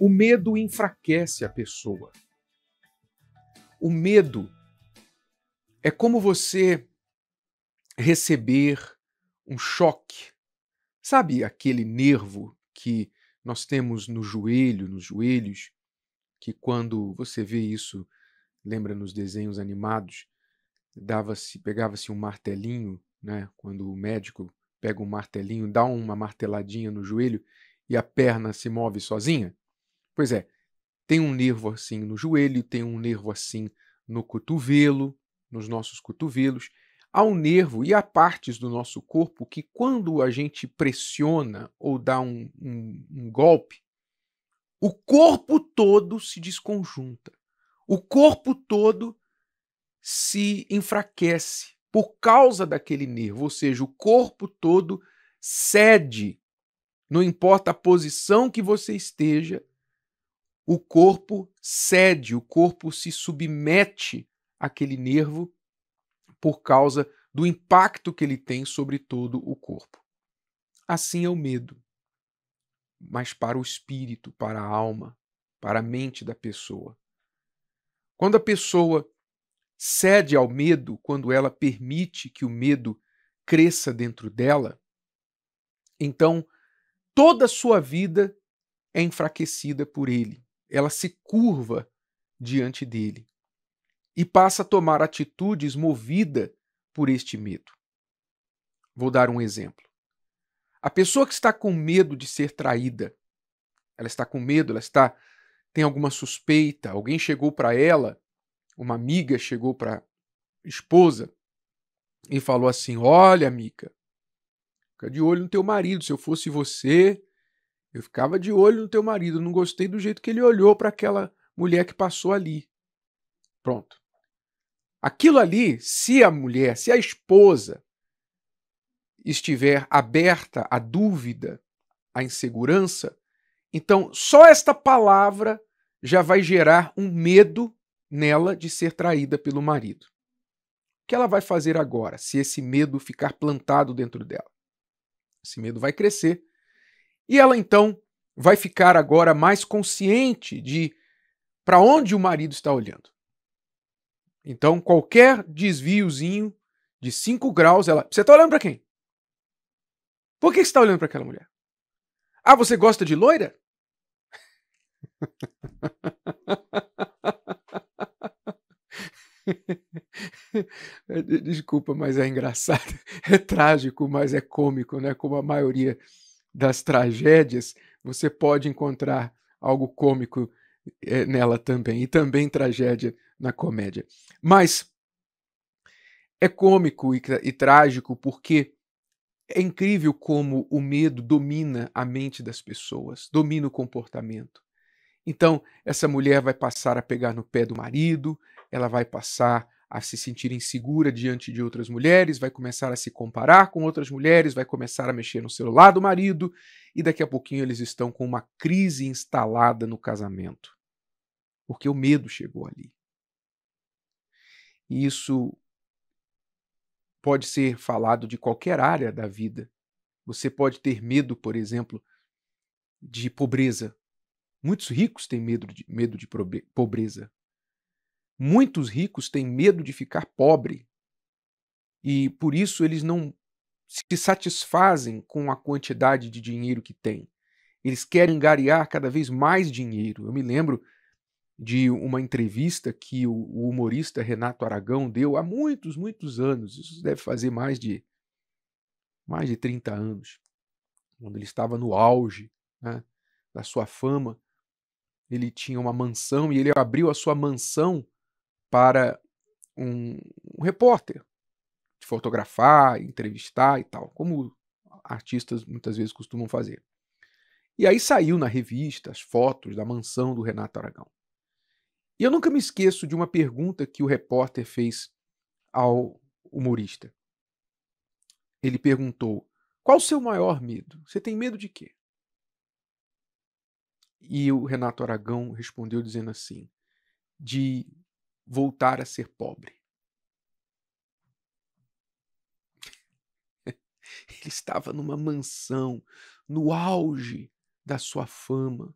O medo enfraquece a pessoa. O medo é como você receber um choque. Sabe aquele nervo que nós temos no joelho, nos joelhos, que quando você vê isso, lembra nos desenhos animados, pegava-se um martelinho, né? Quando o médico pega um martelinho, dá uma marteladinha no joelho e a perna se move sozinha? Pois é, tem um nervo assim no joelho, tem um nervo assim no cotovelo, nos nossos cotovelos. Há um nervo e há partes do nosso corpo que, quando a gente pressiona ou dá um golpe, o corpo todo se desconjunta. O corpo todo se enfraquece por causa daquele nervo, ou seja, o corpo todo cede. Não importa a posição que você esteja, o corpo cede, o corpo se submete àquele nervo por causa do impacto que ele tem sobre todo o corpo. Assim é o medo, mas para o espírito, para a alma, para a mente da pessoa. Quando a pessoa cede ao medo, quando ela permite que o medo cresça dentro dela, então toda a sua vida é enfraquecida por ele. Ela se curva diante dele e passa a tomar atitudes movida por este medo. Vou dar um exemplo. A pessoa que está com medo de ser traída, ela está com medo, tem alguma suspeita, alguém chegou para ela, uma amiga chegou para a esposa e falou assim: olha, amiga, fica de olho no teu marido, se eu fosse você, eu ficava de olho no teu marido, eu não gostei do jeito que ele olhou para aquela mulher que passou ali. Pronto. Aquilo ali, se a esposa estiver aberta à dúvida, à insegurança, então só esta palavra já vai gerar um medo nela de ser traída pelo marido. O que ela vai fazer agora, se esse medo ficar plantado dentro dela? Esse medo vai crescer e ela então vai ficar agora mais consciente de para onde o marido está olhando. Então, qualquer desviozinho de 5 graus, ela... Você está olhando para quem? Por que você está olhando para aquela mulher? Ah, você gosta de loira? Desculpa, mas é engraçado. É trágico, mas é cômico, né? Como a maioria das tragédias, você pode encontrar algo cômico nela também. E também tragédia na comédia. Mas é cômico e trágico porque é incrível como o medo domina a mente das pessoas, domina o comportamento. Então, essa mulher vai passar a pegar no pé do marido, ela vai passar a se sentir insegura diante de outras mulheres, vai começar a se comparar com outras mulheres, vai começar a mexer no celular do marido, e daqui a pouquinho eles estão com uma crise instalada no casamento. Porque o medo chegou ali. E isso pode ser falado de qualquer área da vida. Você pode ter medo, por exemplo, de pobreza. Muitos ricos têm medo de pobreza. Muitos ricos têm medo de ficar pobre e, por isso, eles não se satisfazem com a quantidade de dinheiro que têm. Eles querem angariar cada vez mais dinheiro. Eu me lembro de uma entrevista que o humorista Renato Aragão deu há muitos, muitos anos. Isso deve fazer mais de 30 anos, quando ele estava no auge, né, da sua fama. Ele tinha uma mansão e ele abriu a sua mansão para um repórter de fotografar, entrevistar e tal, como artistas muitas vezes costumam fazer. E aí saiu na revista as fotos da mansão do Renato Aragão. E eu nunca me esqueço de uma pergunta que o repórter fez ao humorista. Ele perguntou: qual o seu maior medo? Você tem medo de quê? E o Renato Aragão respondeu dizendo assim: de voltar a ser pobre. Ele estava numa mansão, no auge da sua fama.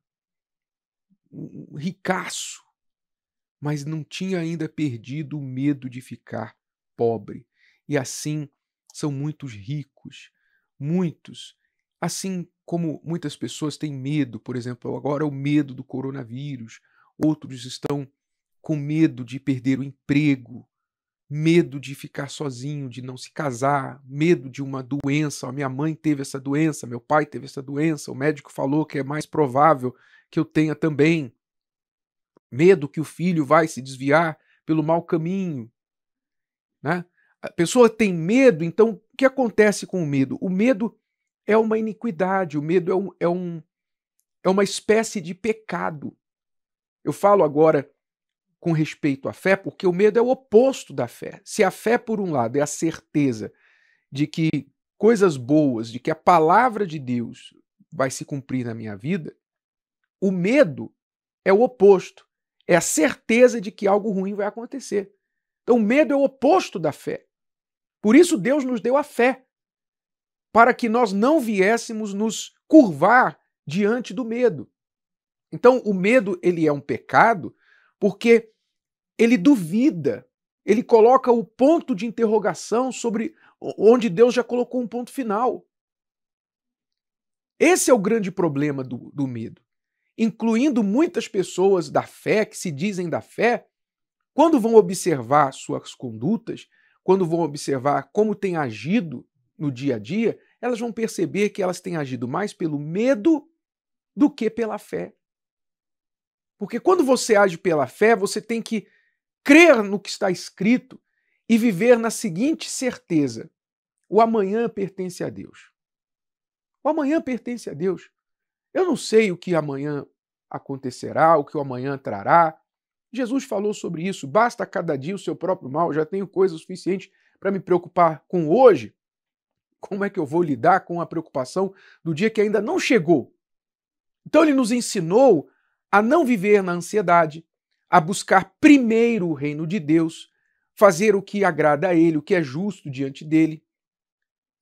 um ricaço, mas não tinha ainda perdido o medo de ficar pobre. E assim são muitos ricos, muitos. Assim como muitas pessoas têm medo, por exemplo, agora o medo do coronavírus, outros estão com medo de perder o emprego, medo de ficar sozinho, de não se casar, medo de uma doença. A minha mãe teve essa doença, meu pai teve essa doença, o médico falou que é mais provável que eu tenha também. Medo que o filho vai se desviar pelo mau caminho, né? A pessoa tem medo, então o que acontece com o medo? O medo é uma iniquidade, o medo é uma espécie de pecado. Eu falo agora com respeito à fé, porque o medo é o oposto da fé. Se a fé, por um lado, é a certeza de que coisas boas, de que a palavra de Deus vai se cumprir na minha vida, o medo é o oposto. É a certeza de que algo ruim vai acontecer. Então, o medo é o oposto da fé. Por isso, Deus nos deu a fé, para que nós não viéssemos nos curvar diante do medo. Então, o medo ele é um pecado porque ele duvida, ele coloca o ponto de interrogação sobre onde Deus já colocou um ponto final. Esse é o grande problema do medo. Incluindo muitas pessoas da fé, que se dizem da fé, quando vão observar suas condutas, quando vão observar como têm agido no dia a dia, elas vão perceber que elas têm agido mais pelo medo do que pela fé. Porque quando você age pela fé, você tem que crer no que está escrito e viver na seguinte certeza: o amanhã pertence a Deus. O amanhã pertence a Deus. Eu não sei o que amanhã acontecerá, o que o amanhã trará. Jesus falou sobre isso. Basta cada dia o seu próprio mal. Eu já tenho coisa suficiente para me preocupar com hoje. Como é que eu vou lidar com a preocupação do dia que ainda não chegou? Então ele nos ensinou a não viver na ansiedade, a buscar primeiro o reino de Deus, fazer o que agrada a ele, o que é justo diante dele,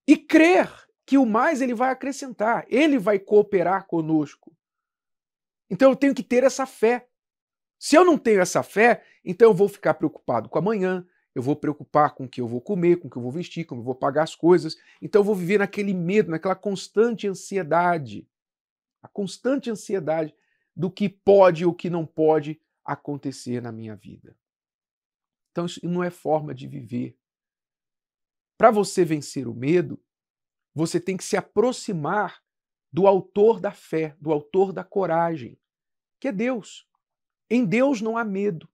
e crer que o mais ele vai acrescentar, ele vai cooperar conosco. Então eu tenho que ter essa fé. Se eu não tenho essa fé, então eu vou ficar preocupado com amanhã, eu vou preocupar com o que eu vou comer, com o que eu vou vestir, como eu vou pagar as coisas. Então eu vou viver naquele medo, naquela constante ansiedade. A constante ansiedade do que pode ou que não pode acontecer na minha vida. Então isso não é forma de viver. Para você vencer o medo, você tem que se aproximar do autor da fé, do autor da coragem, que é Deus. Em Deus não há medo.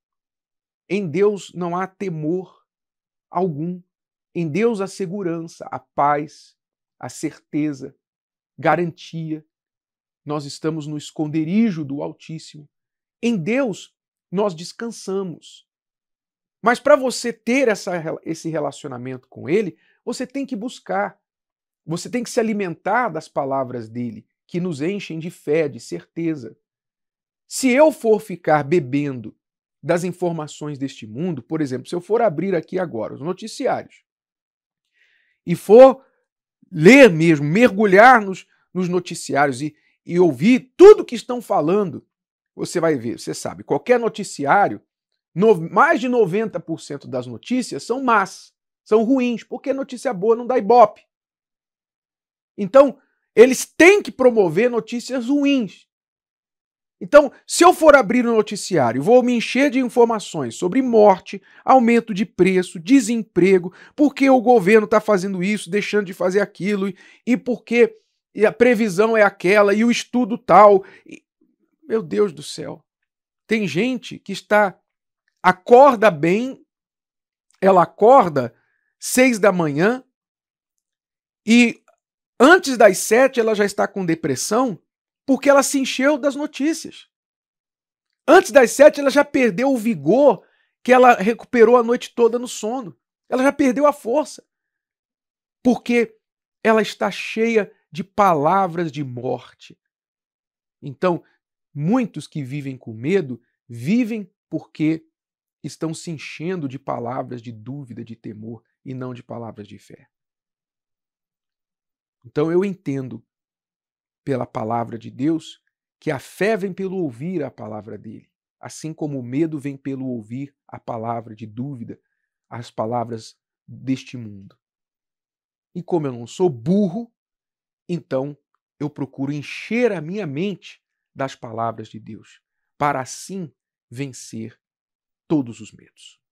Em Deus não há temor algum. Em Deus há segurança, a paz, a certeza, garantia. Nós estamos no esconderijo do Altíssimo. Em Deus nós descansamos. Mas para você ter esse relacionamento com Ele, você tem que buscar. Você tem que se alimentar das palavras dele, que nos enchem de fé, de certeza. Se eu for ficar bebendo das informações deste mundo, por exemplo, se eu for abrir aqui agora os noticiários e for ler mesmo, mergulhar nos noticiários e ouvir tudo que estão falando, você vai ver, você sabe, qualquer noticiário, mais de 90% das notícias são más, são ruins, porque notícia boa não dá ibope. Então, eles têm que promover notícias ruins. Então, se eu for abrir o noticiário, vou me encher de informações sobre morte, aumento de preço, desemprego, porque o governo está fazendo isso, deixando de fazer aquilo, e porque a previsão é aquela, e o estudo tal. Meu Deus do céu. Tem gente que acorda bem, ela acorda 6 da manhã e antes das 7 ela já está com depressão porque ela se encheu das notícias. Antes das 7 ela já perdeu o vigor que ela recuperou a noite toda no sono. Ela já perdeu a força. Porque ela está cheia de palavras de morte. Então, muitos que vivem com medo, vivem porque estão se enchendo de palavras de dúvida, de temor, e não de palavras de fé. Então eu entendo, pela palavra de Deus, que a fé vem pelo ouvir a palavra dele, assim como o medo vem pelo ouvir a palavra de dúvida, as palavras deste mundo. E como eu não sou burro, então eu procuro encher a minha mente das palavras de Deus, para assim vencer todos os medos.